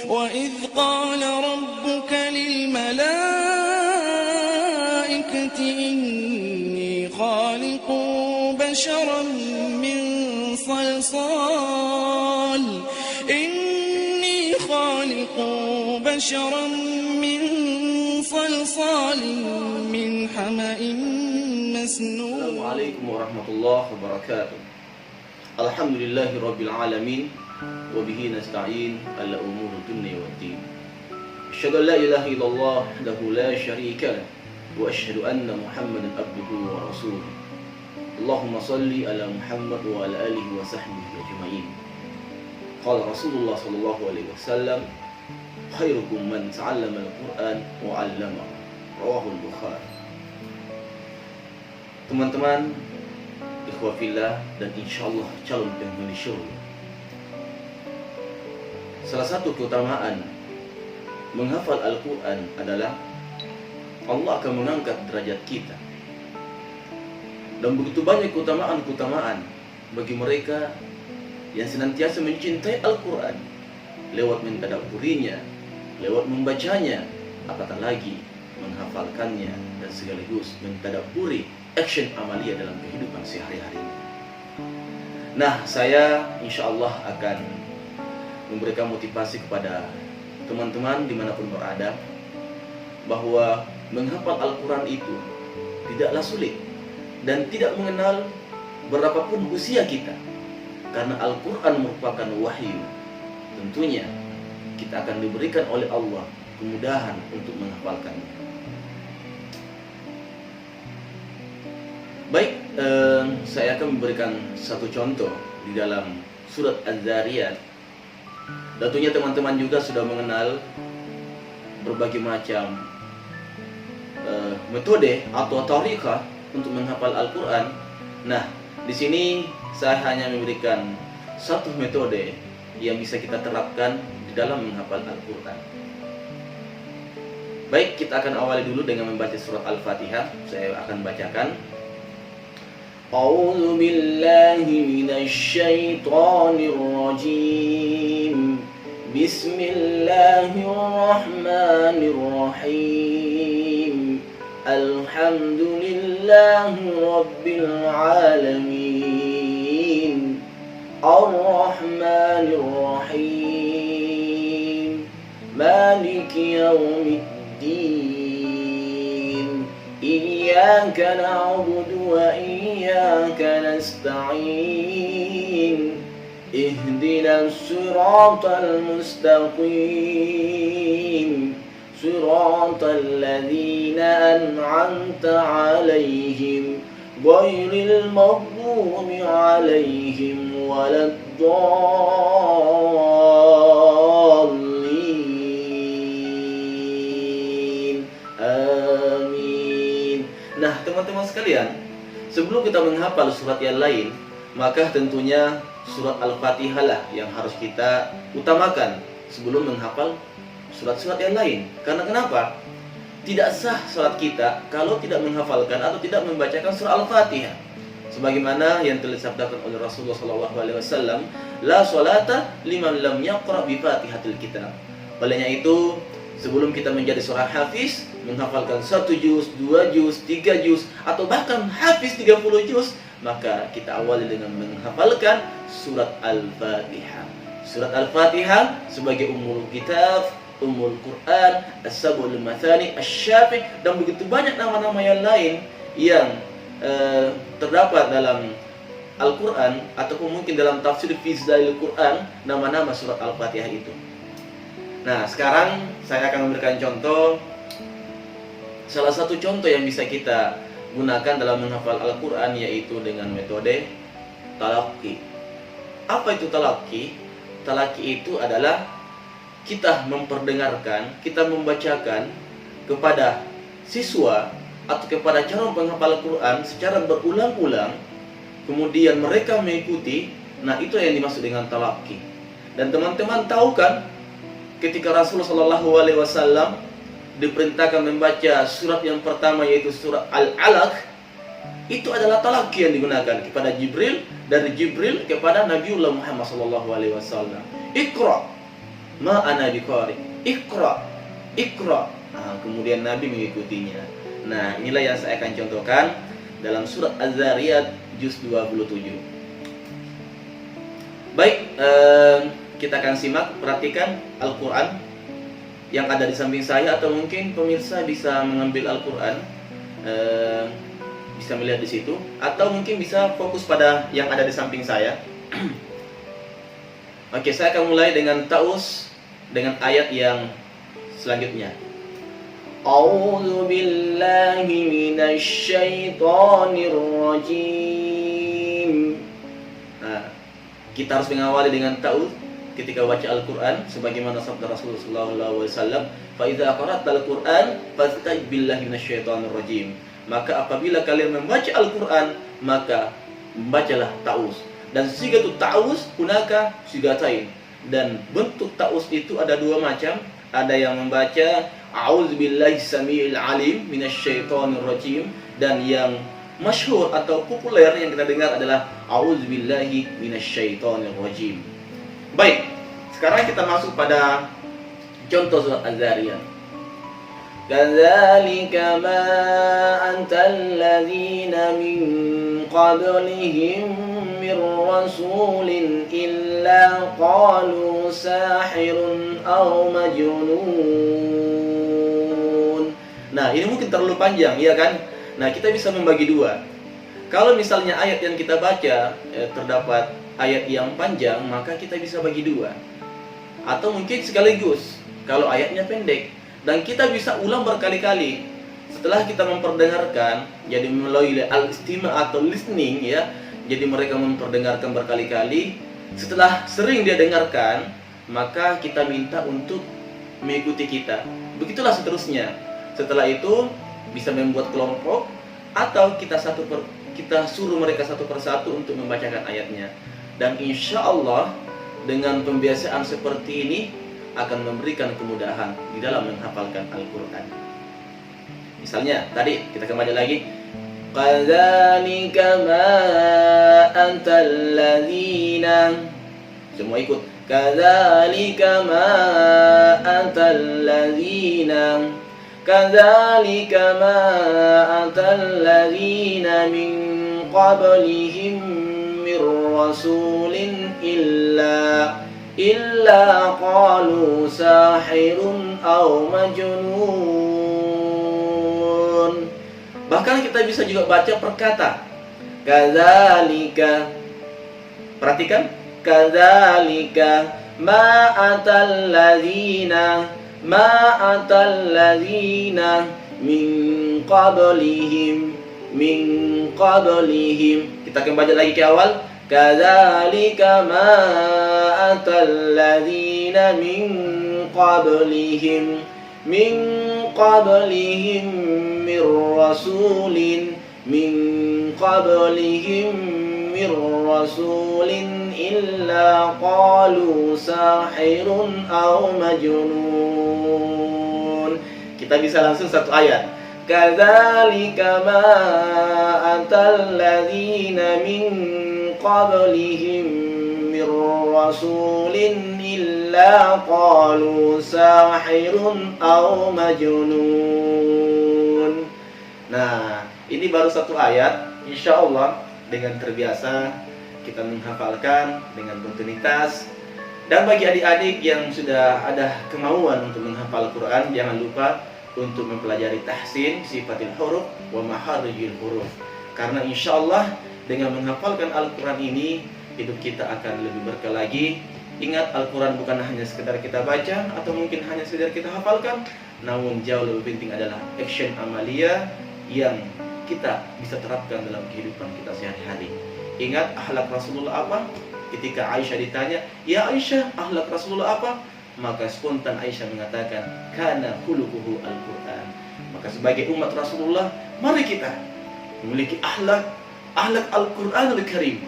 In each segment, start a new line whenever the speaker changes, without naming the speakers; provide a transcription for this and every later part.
وإذ قال ربك للملائكة إني خالق بشرا من صلصال من حمأ مسنون.
Assalamualaikum warahmatullahi wabarakatuh. Alhamdulillahi rabbil alamin wa bihi nasta'in ala umuri dunya waddin. Asyhadu an la ilaha illallah wahdahu la syarika lah wa asyhadu anna Muhammadan abduhu wa rasuluh. Allahumma shalli ala Muhammad wa ala alihi wa sahbihi ajma'in. Qala Rasulullah sallallahu alaihi wasallam, khairukum man ta'allama al-Qur'an wa 'allamahu. Rawahul Bukhari. Teman-teman, ikhwah fillah dan insyaallah calon penghuni syurga. Salah satu keutamaan menghafal Al-Quran adalah Allah akan mengangkat derajat kita. Dan begitu banyak keutamaan-keutamaan bagi mereka yang senantiasa mencintai Al-Quran lewat mentadabburinya, lewat membacanya, apatah lagi menghafalkannya dan sekaligus mentadabburi action amalia dalam kehidupan sehari-hari. Nah, saya insyaallah akan memberikan motivasi kepada teman-teman dimanapun berada bahwa menghafal Al-Quran itu tidaklah sulit dan tidak mengenal berapapun usia kita, karena Al-Quran merupakan wahyu. Tentunya kita akan diberikan oleh Allah kemudahan untuk menghafalkannya. Baik, saya akan memberikan satu contoh di dalam surat Az-Zariyat. Tentunya teman-teman juga sudah mengenal berbagai macam metode atau tariqah untuk menghafal Al-Quran. Nah, di sini saya hanya memberikan satu metode yang bisa kita terapkan di dalam menghafal Al-Quran. Baik, kita akan awali dulu dengan membaca surat Al-Fatihah. Saya akan bacakan. A'udzu billahi minasy syaithanir rajim. Bismillahirrahmanirrahim. Alhamdulillahi rabbil alamin. Ar-Rahmanir Rahim. Maliki yaumiddin. Iyyaka na'budu wa iyyaka nasta'in. Ihdinas siratal mustaqim. Siratal ladzina an'amta 'alaihim ghairil maghdubi 'alaihim waladdallin. Amin. Nah, teman-teman sekalian, sebelum kita menghafal surat yang lain, maka tentunya surat Al-Fatihah lah yang harus kita utamakan sebelum menghafal surat-surat yang lain. Karena kenapa? Tidak sah salat kita kalau tidak menghafalkan atau tidak membacakan surah Al-Fatihah. Sebagaimana yang telah disabdakan oleh Rasulullah SAW, la sholata liman lam yaqra bi Fatihatil Kitab. Olehnya itu, sebelum kita menjadi seorang hafiz, menghafalkan 1 juz, 2 juz, 3 juz, atau bahkan hafiz 30 juz, maka kita awali dengan menghafalkan surat Al-Fatihah. Surat Al-Fatihah sebagai ummul kitab, Ummul Quran, As-Sab'ul Mathani, Asy-Syafi', dan begitu banyak nama-nama yang lain yang terdapat dalam Al-Quran ataupun mungkin dalam tafsir fi Zalailul Quran, nama-nama surat Al-Fatihah itu. Nah, sekarang saya akan memberikan contoh. Salah satu contoh yang bisa kita gunakan dalam menghafal Al-Quran yaitu dengan metode talaqi. Apa itu talaqi? Talaqi itu adalah kita memperdengarkan, kita membacakan kepada siswa atau kepada calon penghafal Al-Quran secara berulang-ulang, kemudian mereka mengikuti. Nah, itu yang dimaksud dengan talaqi. Dan teman-teman tahu kan, ketika Rasulullah SAW diperintahkan membaca surat yang pertama yaitu surat Al-Alaq, itu adalah talaqi yang digunakan kepada Jibril, dari Jibril kepada Nabiullah Muhammad SAW. Iqra, ma ana biqari, iqra, iqra. Nah, kemudian Nabi mengikutinya. Nah, inilah yang saya akan contohkan dalam surat Az-Zariyat juz 27. Baik, kita akan simak, perhatikan Al-Quran yang ada di samping saya, atau mungkin pemirsa bisa mengambil Al-Quran, bisa melihat di situ, atau mungkin bisa fokus pada yang ada di samping saya. Oke, saya akan mulai dengan Taus, dengan ayat yang selanjutnya. A'udzu billahi minasy syaithanir rajim. Nah, kita harus mengawali dengan Taus ketika baca Al-Quran, sebagaimana sabda Rasulullah SAW, fa idza qara'tal Qur'an fasta'idz billahi minasy syaithanir rajim. Maka apabila kalian membaca Al-Quran, maka membacalah Taus. Dan sigatu Taus hunaka sigatain. Dan bentuk Taus itu ada dua macam. Ada yang membaca a'udzubillahi samiil alim minasy syaithanir rajim, dan yang masyhur atau populer yang kita dengar adalah a'udzubillahi minasy syaithanir rajim. Baik, sekarang kita masuk pada contoh surat Az-Zariyat. Kadzalika ma antal ladzina min qablihim mir rasulin illa qalu sahirun aw majnun. Nah, ini mungkin terlalu panjang, ya kan? Nah, kita bisa membagi dua. Kalau misalnya ayat yang kita baca terdapat ayat yang panjang, maka kita bisa bagi dua. Atau mungkin sekaligus kalau ayatnya pendek, dan kita bisa ulang berkali-kali. Setelah kita memperdengarkan, jadi melalui al-istima' atau listening, ya. Jadi mereka memperdengarkan berkali-kali. Setelah sering dia dengarkan, maka kita minta untuk mengikuti kita. Begitulah seterusnya. Setelah itu bisa membuat kelompok, atau kita suruh mereka satu persatu untuk membacakan ayatnya. Dan insya Allah dengan pembiasaan seperti ini akan memberikan kemudahan di dalam menghafalkan Al-Quran. Misalnya tadi kita kembali lagi, kadzalika ma antal ladzina, semua ikut, kadzalika ma antal ladzina, kadzalika ma antal ladzina min qablihim mir rasulin illa qalu sahirun aw majnun. Bahkan kita bisa juga baca per kata. Kadzalika. Perhatikan, kadzalika ma atal ladzina min qablihim. Kita kembali lagi ke awal. Kadzalika ma atal ladzina min qablihim mir rasulin illa qalu sahirun aw majnun. Kita bisa langsung satu ayat. Kadzalika ma atal ladzina min qablihim mir rasulin illa qalu sahirun aw majnun. Nah, ini baru satu ayat. Insya Allah dengan terbiasa kita menghafalkan dengan rutinitas. Dan bagi adik-adik yang sudah ada kemauan untuk menghafal Quran, jangan lupa untuk mempelajari tahsin sifatil huruf wa maharijil huruf. Karena insya Allah dengan menghafalkan Al-Quran ini, hidup kita akan lebih berkah lagi. Ingat, Al-Quran bukan hanya sekedar kita baca atau mungkin hanya sekedar kita hafalkan, namun jauh lebih penting adalah action amalia yang kita bisa terapkan dalam kehidupan kita sehari-hari. Ingat akhlak Rasulullah apa? Ketika Aisyah ditanya, "Ya Aisyah, akhlak Rasulullah apa?" Maka spontan Aisyah mengatakan, "Kana khuluquhu Al-Quran." Maka sebagai umat Rasulullah, mari kita memiliki akhlak Al-Quranul Karim,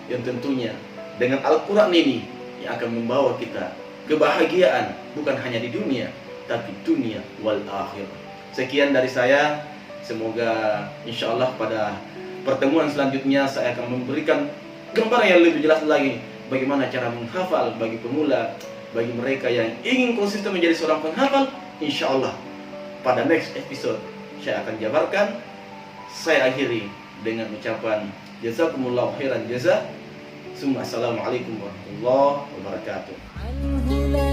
yang tentunya dengan Al-Quran ini yang akan membawa kita kebahagiaan bukan hanya di dunia, tapi dunia wal akhirah. Sekian dari saya. Semoga insya Allah pada pertemuan selanjutnya saya akan memberikan gambaran yang lebih jelas lagi bagaimana cara menghafal bagi pemula bagi mereka yang ingin konsisten menjadi seorang penghafal, insya Allah pada next episode saya akan jabarkan. Saya akhiri dengan ucapan jazakumullahu khairan jazaa. Assalamualaikum warahmatullahi wabarakatuh.